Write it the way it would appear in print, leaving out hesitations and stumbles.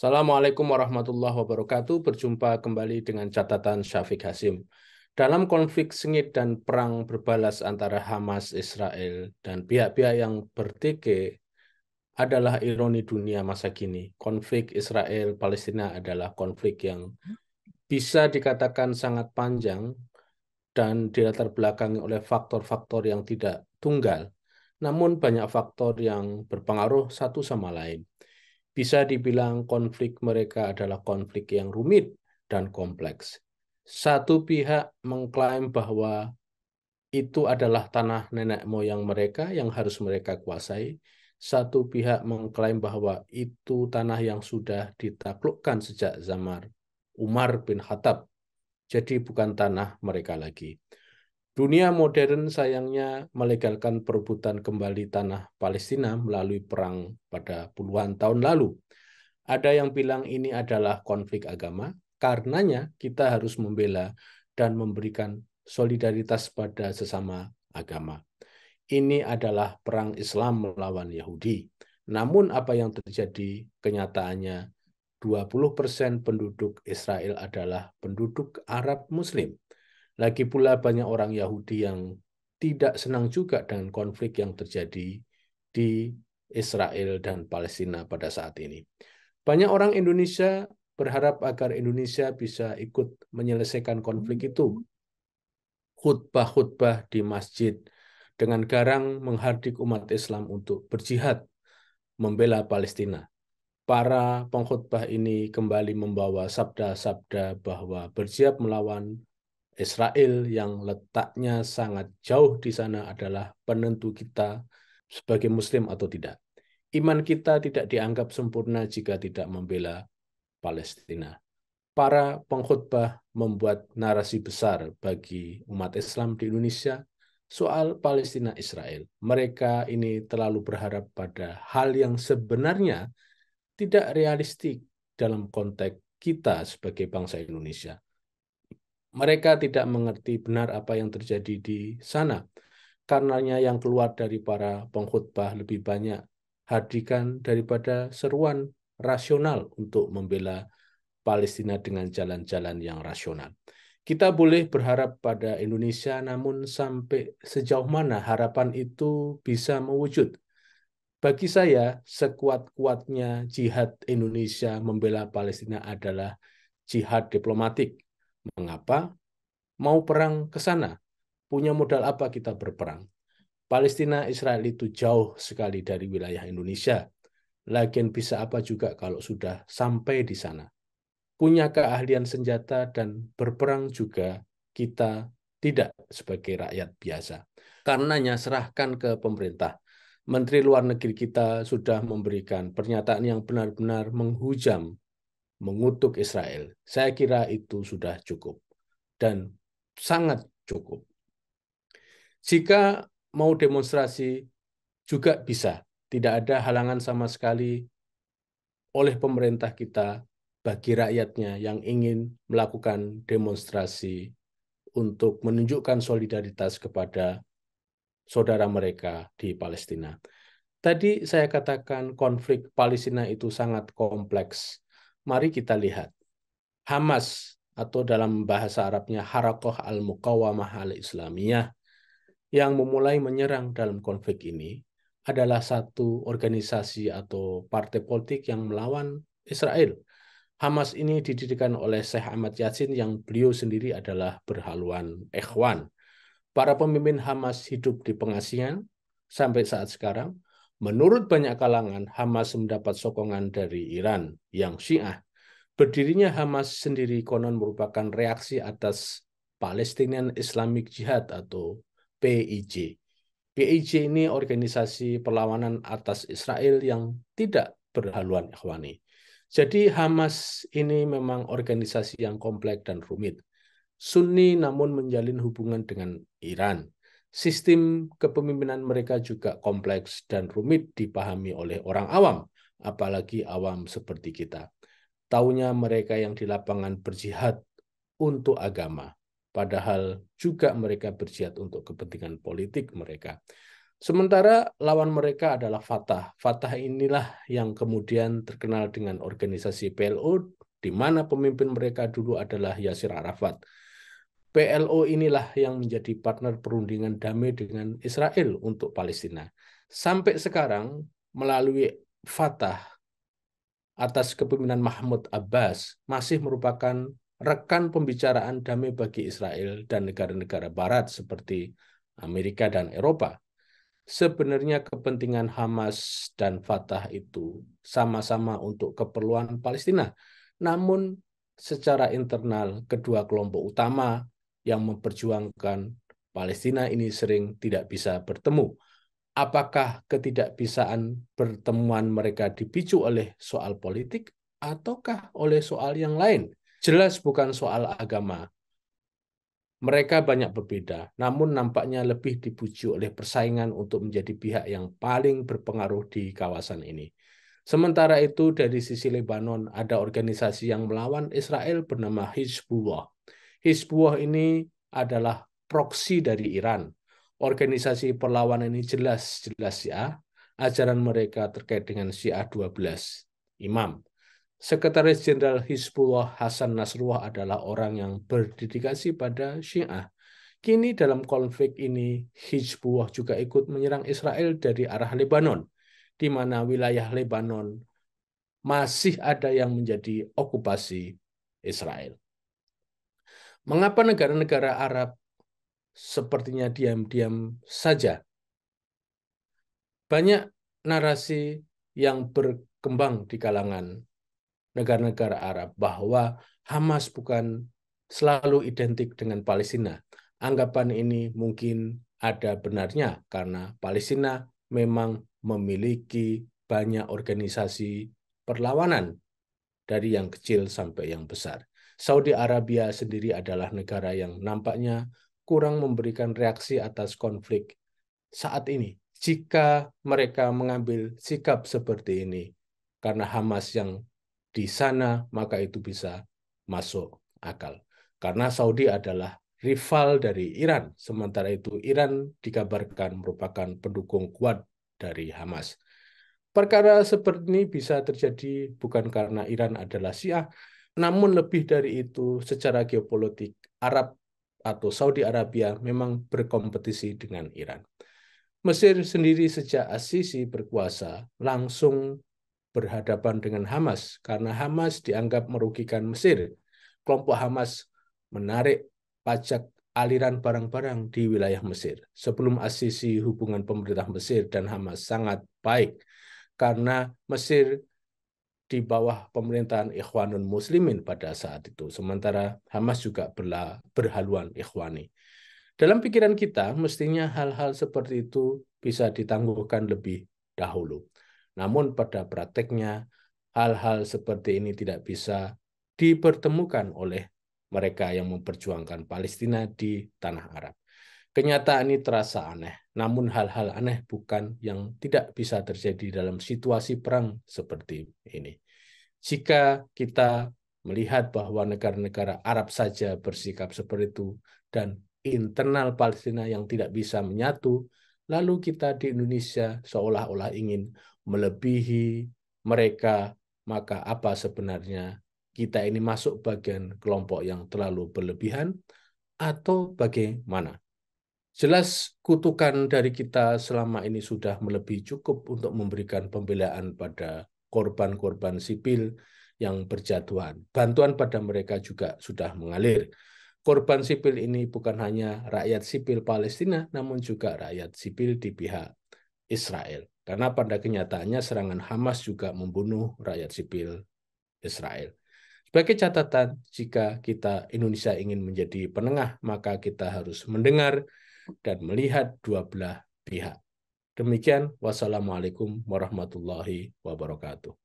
Assalamualaikum warahmatullahi wabarakatuh. Berjumpa kembali dengan catatan Syafiq Hasim. Dalam konflik sengit dan perang berbalas antara Hamas, Israel, dan pihak-pihak yang bertikai adalah ironi dunia masa kini. Konflik Israel-Palestina adalah konflik yang bisa dikatakan sangat panjang dan dilatar belakangi oleh faktor-faktor yang tidak tunggal, namun banyak faktor yang berpengaruh satu sama lain. Bisa dibilang konflik mereka adalah konflik yang rumit dan kompleks. Satu pihak mengklaim bahwa itu adalah tanah nenek moyang mereka yang harus mereka kuasai. Satu pihak mengklaim bahwa itu tanah yang sudah ditaklukkan sejak zaman Umar bin Khattab. Jadi bukan tanah mereka lagi. Dunia modern sayangnya melegalkan perebutan kembali tanah Palestina melalui perang pada puluhan tahun lalu. Ada yang bilang ini adalah konflik agama, karenanya kita harus membela dan memberikan solidaritas pada sesama agama. Ini adalah perang Islam melawan Yahudi. Namun apa yang terjadi kenyataannya 20% penduduk Israel adalah penduduk Arab Muslim. Lagi pula banyak orang Yahudi yang tidak senang juga dengan konflik yang terjadi di Israel dan Palestina pada saat ini. Banyak orang Indonesia berharap agar Indonesia bisa ikut menyelesaikan konflik itu. Khutbah-khutbah di masjid dengan garang menghardik umat Islam untuk berjihad membela Palestina. Para pengkhutbah ini kembali membawa sabda-sabda bahwa bersiap melawan Israel yang letaknya sangat jauh di sana adalah penentu kita sebagai Muslim atau tidak. Iman kita tidak dianggap sempurna jika tidak membela Palestina. Para pengkhutbah membuat narasi besar bagi umat Islam di Indonesia soal Palestina Israel. Mereka ini terlalu berharap pada hal yang sebenarnya tidak realistik dalam konteks kita sebagai bangsa Indonesia. Mereka tidak mengerti benar apa yang terjadi di sana. Karenanya yang keluar dari para pengkhutbah lebih banyak hardikan daripada seruan rasional untuk membela Palestina dengan jalan-jalan yang rasional. Kita boleh berharap pada Indonesia, namun sampai sejauh mana harapan itu bisa mewujud? Bagi saya, sekuat-kuatnya jihad Indonesia membela Palestina adalah jihad diplomatik. Mengapa? Mau perang ke sana? Punya modal apa kita berperang? Palestina Israel itu jauh sekali dari wilayah Indonesia. Lagian bisa apa juga kalau sudah sampai di sana? Punya keahlian senjata dan berperang juga kita tidak sebagai rakyat biasa. Karenanya serahkan ke pemerintah. Menteri Luar Negeri kita sudah memberikan pernyataan yang benar-benar menghujam, mengutuk Israel. Saya kira itu sudah cukup dan sangat cukup. Jika mau demonstrasi juga bisa. Tidak ada halangan sama sekali oleh pemerintah kita bagi rakyatnya yang ingin melakukan demonstrasi untuk menunjukkan solidaritas kepada saudara mereka di Palestina. Tadi saya katakan konflik Palestina itu sangat kompleks. Mari kita lihat. Hamas atau dalam bahasa Arabnya Harakah Al-Muqawamah Al-Islamiyah yang memulai menyerang dalam konflik ini adalah satu organisasi atau partai politik yang melawan Israel. Hamas ini didirikan oleh Syekh Ahmad Yassin yang beliau sendiri adalah berhaluan Ikhwan. Para pemimpin Hamas hidup di pengasingan sampai saat sekarang. Menurut banyak kalangan, Hamas mendapat sokongan dari Iran yang Syiah. Berdirinya Hamas sendiri konon merupakan reaksi atas Palestinian Islamic Jihad atau PIJ. PIJ ini organisasi perlawanan atas Israel yang tidak berhaluan ikhwani. Jadi Hamas ini memang organisasi yang kompleks dan rumit. Sunni namun menjalin hubungan dengan Iran. Sistem kepemimpinan mereka juga kompleks dan rumit dipahami oleh orang awam, apalagi awam seperti kita. Taunya mereka yang di lapangan berjihad untuk agama, padahal juga mereka berjihad untuk kepentingan politik mereka. Sementara lawan mereka adalah Fatah. Fatah inilah yang kemudian terkenal dengan organisasi PLO, di mana pemimpin mereka dulu adalah Yasir Arafat. PLO inilah yang menjadi partner perundingan damai dengan Israel untuk Palestina. Sampai sekarang, melalui Fatah atas kepemimpinan Mahmud Abbas, masih merupakan rekan pembicaraan damai bagi Israel dan negara-negara Barat seperti Amerika dan Eropa. Sebenarnya kepentingan Hamas dan Fatah itu sama-sama untuk keperluan Palestina. Namun secara internal kedua kelompok utama yang memperjuangkan Palestina ini sering tidak bisa bertemu. Apakah ketidakbisaan pertemuan mereka dipicu oleh soal politik ataukah oleh soal yang lain? Jelas bukan soal agama. Mereka banyak berbeda, namun nampaknya lebih dipuji oleh persaingan untuk menjadi pihak yang paling berpengaruh di kawasan ini. Sementara itu, dari sisi Lebanon, ada organisasi yang melawan Israel bernama Hizbullah. Hizbullah ini adalah proksi dari Iran. Organisasi perlawanan ini jelas-jelas Syiah. Ajaran mereka terkait dengan Syiah 12 imam. Sekretaris Jenderal Hizbullah Hasan Nasrullah adalah orang yang berdedikasi pada Syiah. Kini dalam konflik ini, Hizbullah juga ikut menyerang Israel dari arah Lebanon, di mana wilayah Lebanon masih ada yang menjadi okupasi Israel. Mengapa negara-negara Arab sepertinya diam-diam saja? Banyak narasi yang berkembang di kalangan negara-negara Arab bahwa Hamas bukan selalu identik dengan Palestina. Anggapan ini mungkin ada benarnya karena Palestina memang memiliki banyak organisasi perlawanan dari yang kecil sampai yang besar. Saudi Arabia sendiri adalah negara yang nampaknya kurang memberikan reaksi atas konflik saat ini. Jika mereka mengambil sikap seperti ini, karena Hamas yang di sana, maka itu bisa masuk akal. Karena Saudi adalah rival dari Iran, sementara itu Iran dikabarkan merupakan pendukung kuat dari Hamas. Perkara seperti ini bisa terjadi bukan karena Iran adalah Syiah, namun lebih dari itu secara geopolitik Arab atau Saudi Arabia memang berkompetisi dengan Iran. Mesir sendiri sejak As-Sisi berkuasa langsung berhadapan dengan Hamas karena Hamas dianggap merugikan Mesir. Kelompok Hamas menarik pajak aliran barang-barang di wilayah Mesir. Sebelum As-Sisi, hubungan pemerintah Mesir dan Hamas sangat baik karena Mesir di bawah pemerintahan Ikhwanul Muslimin pada saat itu. Sementara Hamas juga berhaluan Ikhwani. Dalam pikiran kita, mestinya hal-hal seperti itu bisa ditangguhkan lebih dahulu. Namun pada prakteknya, hal-hal seperti ini tidak bisa dipertemukan oleh mereka yang memperjuangkan Palestina di tanah Arab. Kenyataan ini terasa aneh, namun hal-hal aneh bukan yang tidak bisa terjadi dalam situasi perang seperti ini. Jika kita melihat bahwa negara-negara Arab saja bersikap seperti itu dan internal Palestina yang tidak bisa menyatu, lalu kita di Indonesia seolah-olah ingin melebihi mereka, maka apa sebenarnya kita ini masuk bagian kelompok yang terlalu berlebihan atau bagaimana? Jelas kutukan dari kita selama ini sudah melebihi cukup untuk memberikan pembelaan pada korban-korban sipil yang berjatuhan. Bantuan pada mereka juga sudah mengalir. Korban sipil ini bukan hanya rakyat sipil Palestina, namun juga rakyat sipil di pihak Israel. Karena pada kenyataannya serangan Hamas juga membunuh rakyat sipil Israel. Sebagai catatan, jika kita Indonesia ingin menjadi penengah, maka kita harus mendengar dan melihat dua belah pihak. Demikian, wassalamualaikum warahmatullahi wabarakatuh.